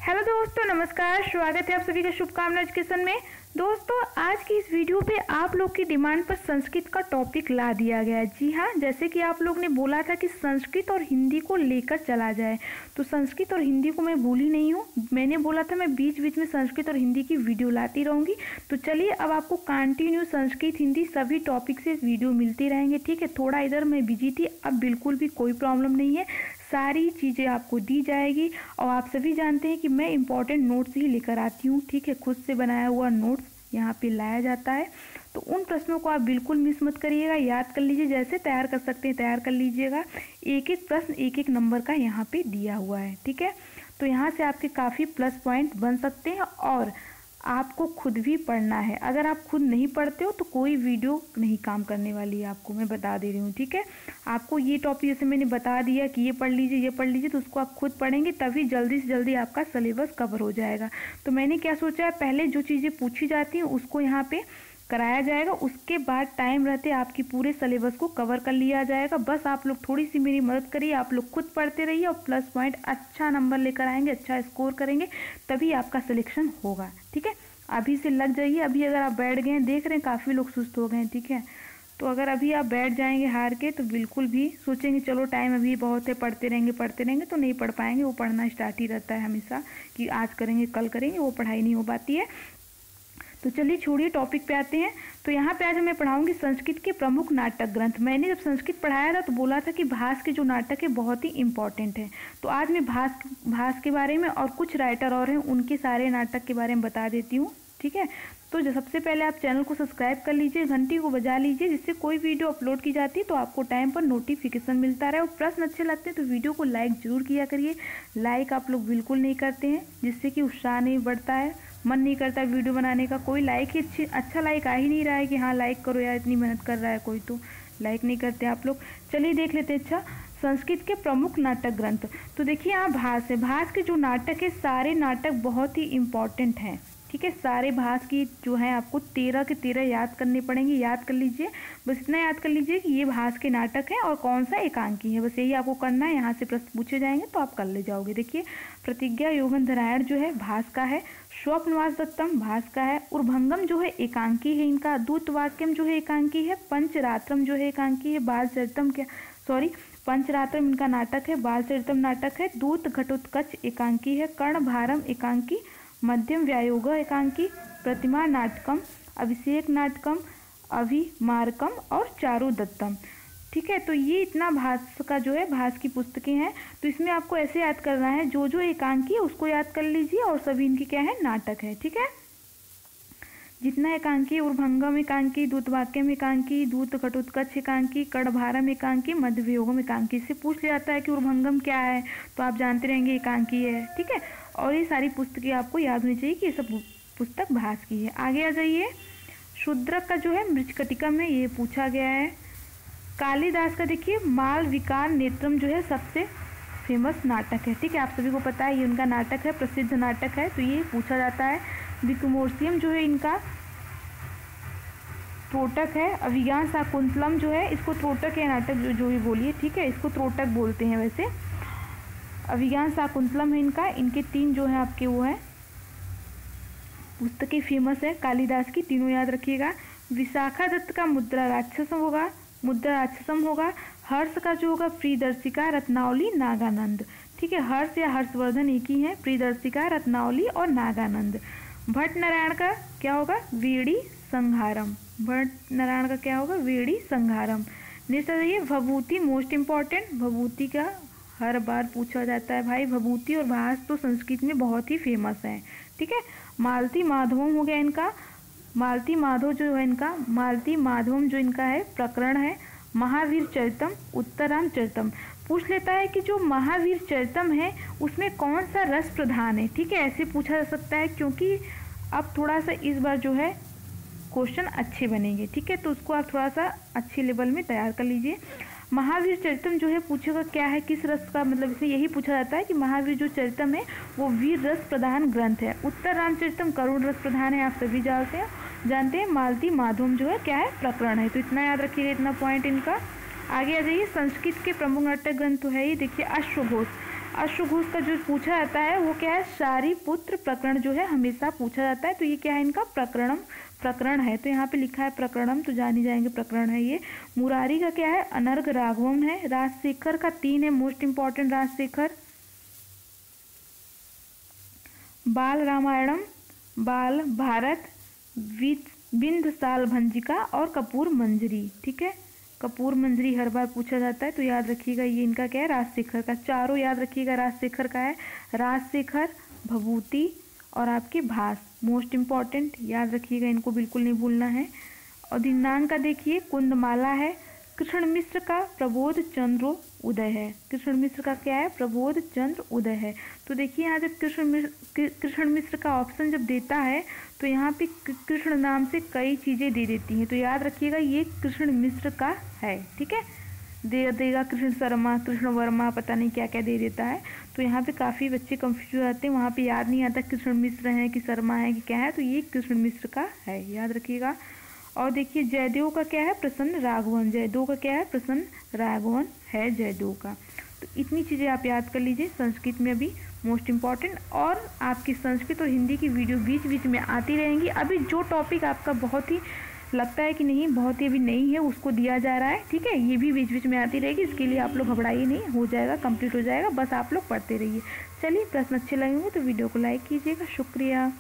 Hello दोस्तों, नमस्कार। स्वागत है आप सभी का शुभकामना एजुकेशन में। दोस्तों, आज की इस वीडियो पे आप लोग की डिमांड पर संस्कृत का टॉपिक ला दिया गया है। जी हाँ, जैसे कि आप लोग ने बोला था कि संस्कृत और हिंदी को लेकर चला जाए, तो संस्कृत और हिंदी को मैं भूली नहीं हूँ। मैंने बोला था मैं बीच बीच में संस्कृत और हिंदी की वीडियो लाती रहूँगी। तो चलिए, अब आपको कंटिन्यू संस्कृत हिंदी सभी टॉपिक से वीडियो मिलती रहेंगे। ठीक है, थोड़ा इधर मैं बिजी थी, अब बिल्कुल भी कोई प्रॉब्लम नहीं है, सारी चीज़ें आपको दी जाएगी। और आप सभी जानते हैं कि मैं इंपॉर्टेंट नोट्स ही लेकर आती हूँ। ठीक है, खुद से बनाया हुआ नोट्स यहाँ पे लाया जाता है, तो उन प्रश्नों को आप बिल्कुल मिस मत करिएगा, याद कर लीजिए। जैसे तैयार कर सकते हैं तैयार कर लीजिएगा। एक एक प्रश्न एक एक नंबर का यहाँ पे दिया हुआ है। ठीक है, तो यहाँ से आपके काफ़ी प्लस पॉइंट बन सकते हैं और आपको खुद भी पढ़ना है। अगर आप खुद नहीं पढ़ते हो तो कोई वीडियो नहीं काम करने वाली है, आपको मैं बता दे रही हूँ। ठीक है, आपको ये टॉपिक जैसे मैंने बता दिया कि ये पढ़ लीजिए ये पढ़ लीजिए, तो उसको आप खुद पढ़ेंगे तभी जल्दी से जल्दी आपका सिलेबस कवर हो जाएगा। तो मैंने क्या सोचा है, पहले जो चीज़ें पूछी जाती हैं उसको यहाँ पे कराया जाएगा, उसके बाद टाइम रहते आपकी पूरे सिलेबस को कवर कर लिया जाएगा। बस आप लोग थोड़ी सी मेरी मदद करिए, आप लोग खुद पढ़ते रहिए और प्लस पॉइंट अच्छा नंबर लेकर आएंगे, अच्छा स्कोर करेंगे, तभी आपका सिलेक्शन होगा। ठीक है, अभी से लग जाइए। अभी अगर आप बैठ गए हैं, देख रहे हैं काफ़ी लोग सुस्त हो गए हैं। ठीक है, तो अगर अभी आप बैठ जाएंगे हार के, तो बिल्कुल भी सोचेंगे चलो टाइम अभी बहुत है, पढ़ते रहेंगे, तो नहीं पढ़ पाएंगे। वो पढ़ना स्टार्ट ही रहता है हमेशा कि आज करेंगे कल करेंगे, वो पढ़ाई नहीं हो पाती है। तो चलिए छोड़िए, टॉपिक पे आते हैं। तो यहाँ पे आज मैं पढ़ाऊंगी संस्कृत के प्रमुख नाटक ग्रंथ। मैंने जब संस्कृत पढ़ाया था तो बोला था कि भास के जो नाटक है बहुत ही इंपॉर्टेंट है। तो आज मैं भास के बारे में और कुछ राइटर और हैं उनके सारे नाटक के बारे में बता देती हूँ। ठीक है, तो सबसे पहले आप चैनल को सब्सक्राइब कर लीजिए, घंटी को बजा लीजिए, जिससे कोई वीडियो अपलोड की जाती है तो आपको टाइम पर नोटिफिकेशन मिलता रहे। और प्रश्न अच्छे लगते हैं तो वीडियो को लाइक जरूर किया करिए। लाइक आप लोग बिल्कुल नहीं करते हैं, जिससे कि उत्साह नहीं बढ़ता है, मन नहीं करता वीडियो बनाने का। कोई लाइक ही अच्छा लाइक आ ही नहीं रहा है कि हाँ लाइक करो यार, इतनी मेहनत कर रहा है कोई, तो लाइक नहीं करते आप लोग। चलिए देख लेते हैं। अच्छा, संस्कृत के प्रमुख नाटक ग्रंथ। तो देखिए यहाँ भास है, भास के जो नाटक है सारे नाटक बहुत ही इंपॉर्टेंट हैं। ठीक है, सारे भास की जो है आपको 13 के 13 याद करने पड़ेंगे, याद कर लीजिए। बस इतना याद कर लीजिए कि ये भास के नाटक है और कौन सा एकांकी है, बस यही आपको करना है। यहाँ से प्रश्न पूछे जाएंगे तो आप कर ले जाओगे। देखिए, प्रतिज्ञा योगंधरायण जो है भास का है, स्वप्नवास दत्तम भास का है, उर्भंगम जो है एकांकी है इनका, दूतवाक्यम जो है एकांकी है, पंचरात्रम जो है एकांकी है, पंचरात्रम इनका नाटक है, बालचरितम नाटक है, दूत घटोत्कच एकांकी है, कर्णभारम एकांकी, मध्यम व्यायोग एकांकी, प्रतिमा नाटकम, अभिषेक नाटकम, अभिमारकम और चारु दत्तम। ठीक है, तो ये इतना भास का जो है भास की पुस्तकें हैं। तो इसमें आपको ऐसे याद करना है, जो जो एकांकी है उसको याद कर लीजिए और सभी इनके क्या है नाटक है। ठीक है, जितना एकांकी, उर्भंगम एकांकी, दूतवाक्यम एकांकी, दूत घटोत्कच एकांकी, कर्णभारम एकांकी, मध्यव्योगम एकांकी। इससे पूछ लिया जाता है कि उर्भंगम क्या है, तो आप जानते रहेंगे एकांकी है। ठीक है, और ये सारी पुस्तकें आपको याद होनी चाहिए कि ये सब पुस्तक भास की है। आगे आ जाइए, शूद्रक का जो है मृच्छकटिकम में ये पूछा गया है। कालिदास का देखिए मालविकार नेत्रम जो है सबसे फेमस नाटक है। ठीक है, आप सभी को पता है ये उनका नाटक है, प्रसिद्ध नाटक है, तो ये पूछा जाता है। विक्रमोर्वशीयम जो है इनका त्रोटक है। अभिज्ञान शाकुंतलम जो है, इसको त्रोटक है नाटक जो भी बोलिए। ठीक है, इसको त्रोटक बोलते हैं वैसे। अभिज्ञान शाकुंतलम है इनका, इनके 3 जो है आपके वो है पुस्तकें फेमस है कालिदास की, तीनों याद रखिएगा। विशाखा दत्त का मुद्रा राक्षसम होगा। हर्ष का जो होगा प्रियदर्शिका, रत्नावली, नागानंद। ठीक है, हर्ष या हर्षवर्धन एक ही है, प्रियदर्शिका, रत्नावली और नागानंद। भट्ट नारायण का क्या होगा, वेड़ी संहारम। भट्ट नारायण का क्या होगा, वेड़ी संहारम। नेक्स्ट आइए, भभूति मोस्ट इम्पॉर्टेंट, भभूति का हर बार पूछा जाता है भाई। भभूति और भास तो संस्कृत में बहुत ही फेमस है। ठीक है, मालती माधवम हो गया इनका, मालती माधवम जो इनका है प्रकरण है। महावीर चरितम, उत्तराम चरितम। पूछ लेता है कि जो महावीर चरितम है उसमें कौन सा रस प्रधान है। ठीक है, ऐसे पूछा जा सकता है, क्योंकि अब थोड़ा सा इस बार जो है क्वेश्चन अच्छे बनेंगे। ठीक है, तो उसको आप थोड़ा सा अच्छे लेवल में तैयार कर लीजिए। महावीर चरितम जो है पूछेगा क्या है, किस रस का, मतलब इसमें यही पूछा जाता है कि महावीर जो चरितम है वो वीर रस प्रधान ग्रंथ है। उत्तर रामचरितम करुण रस प्रधान है, आप सभी जानते हैं। मालती माधवम जो है क्या है, प्रकरण है। तो इतना याद रखिएगा, इतना पॉइंट इनका। आगे आ जाइए, संस्कृत के प्रमुख नाटक ग्रंथ तो है ही। देखिए, अश्वघोष, अश्वघोष का जो पूछा जाता है वो क्या है, शारिपुत्र प्रकरण जो है हमेशा पूछा जाता है। तो ये क्या है, इनका प्रकरण है। तो यहाँ पे लिखा है प्रकरणम, तो जान ही जाएंगे प्रकरण है ये। मुरारी का क्या है, अनर्घ राघवम है। राजशेखर का 3 है, मोस्ट इंपॉर्टेंट राजशेखर। बाल रामायणम, बाल भारत, बिंदसाल भंजिका और कपूर मंजरी। ठीक है, कपूर मंजरी हर बार पूछा जाता है, तो याद रखिएगा ये इनका क्या है, राजशेखर का। चारों याद रखिएगा राजशेखर का है। राजशेखर, भभूति और आपके भास, मोस्ट इम्पॉर्टेंट, याद रखिएगा, इनको बिल्कुल नहीं भूलना है। और दिनांक का देखिए, कुंदमाला है। कृष्ण मिश्र का प्रबोध चंद्र उदय है। कृष्ण मिश्र का क्या है, प्रबोध चंद्र उदय है। तो देखिए यहाँ जब कृष्ण मिश्र का ऑप्शन जब देता है तो यहाँ पे कृष्ण नाम से कई चीज़ें दे देती हैं, तो याद रखिएगा ये कृष्ण मिश्र का है। ठीक है, देगा कृष्ण शर्मा, कृष्ण वर्मा, पता नहीं क्या क्या दे देता है। तो यहाँ पे काफ़ी बच्चे कंफ्यूज हो जाते हैं, वहाँ पे याद नहीं आता कृष्ण मिश्र है कि शर्मा है कि क्या है, तो ये कृष्ण मिश्र का है, याद रखिएगा। और देखिए जयदेव का क्या है, प्रसन्न राघवन। जयदेव का क्या है, प्रसन्न राघवन है जयदेव का। तो इतनी चीज़ें आप याद कर लीजिए, संस्कृत में अभी मोस्ट इम्पॉर्टेंट। और आपकी संस्कृत और हिंदी की वीडियो बीच बीच में आती रहेंगी। अभी जो टॉपिक आपका बहुत ही लगता है कि नहीं, बहुत ही अभी नहीं है, उसको दिया जा रहा है। ठीक है, ये भी बीच बीच में आती रहेगी, इसके लिए आप लोग घबराइए नहीं, हो जाएगा, कंप्लीट हो जाएगा, बस आप लोग पढ़ते रहिए। चलिए, प्रश्न अच्छे लगेंगे तो वीडियो को लाइक कीजिएगा। शुक्रिया।